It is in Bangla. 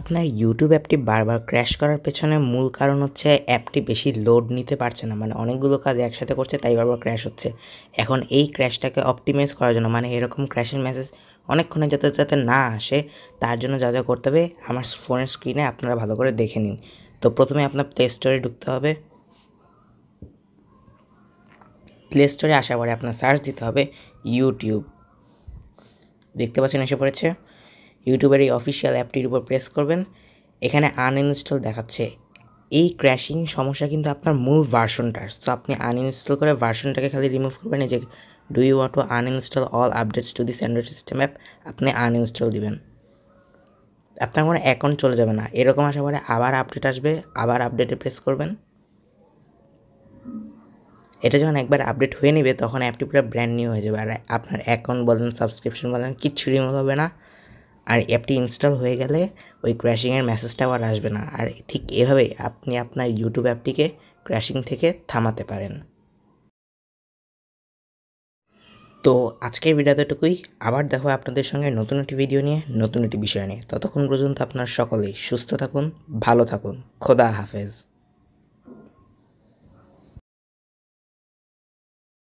আপনার ইউটিউব অ্যাপটি বারবার ক্র্যাশ করার পেছনে মূল কারণ হচ্ছে অ্যাপটি বেশি লোড নিতে পারছে না, মানে অনেকগুলো কাজ একসাথে করছে তাই বারবার ক্র্যাশ হচ্ছে। এখন এই ক্র্যাশটাকে অপটিমাইজ করার জন্য, মানে এরকম ক্র্যাশের মেসেজ অনেকক্ষণে যাতে না আসে, তার জন্য যা করতে হবে আমার ফোনের স্ক্রিনে আপনারা ভালো করে দেখে নিন। তো প্রথমে আপনার প্লে স্টোরে ঢুকতে হবে। প্লে স্টোরে আসার পরে আপনার সার্চ দিতে হবে ইউটিউব। দেখতে পাচ্ছেন এসে পড়েছে। ইউটিউবের এই অফিসিয়াল অ্যাপটির উপর প্রেস করবেন। এখানে আনইনস্টল দেখাচ্ছে। এই ক্র্যাশিং সমস্যা কিন্তু আপনার মূল ভার্সনটার। তো আপনি আনইনস্টল করে ভার্সনটাকে খালি রিমুভ করবেন। এই যে do you want to uninstall all updates to this Android system app, আপনি আনইনস্টল দিবেন। আপনার কোনো অ্যাকাউন্ট চলে যাবে না। এরকম আসার পরে আবার আপডেট আসবে, আবার আপডেটে প্রেস করবেন। এটা যখন একবার আপডেট হয়ে নেবে তখন অ্যাপটি পুরো ব্র্যান্ড নিউ হয়ে যাবে, আর আপনার অ্যাকাউন্ট বলেন, সাবস্ক্রিপশন বলেন, কিচ্ছু রিমুভ হবে না। আর অ্যাপটি ইনস্টল হয়ে গেলে ওই ক্র্যাশিংয়ের মেসেজটাও আর আসবে না। আর ঠিক এভাবেই আপনি আপনার ইউটিউব অ্যাপটিকে ক্র্যাশিং থেকে থামাতে পারেন। তো আজকের ভিডিওতে এটুকুই। আবার দেখো আপনাদের সঙ্গে নতুন একটি ভিডিও নিয়ে, নতুন একটি বিষয় নিয়ে। ততক্ষণ পর্যন্ত আপনার সকলেই সুস্থ থাকুন, ভালো থাকুন। খোদা হাফেজ।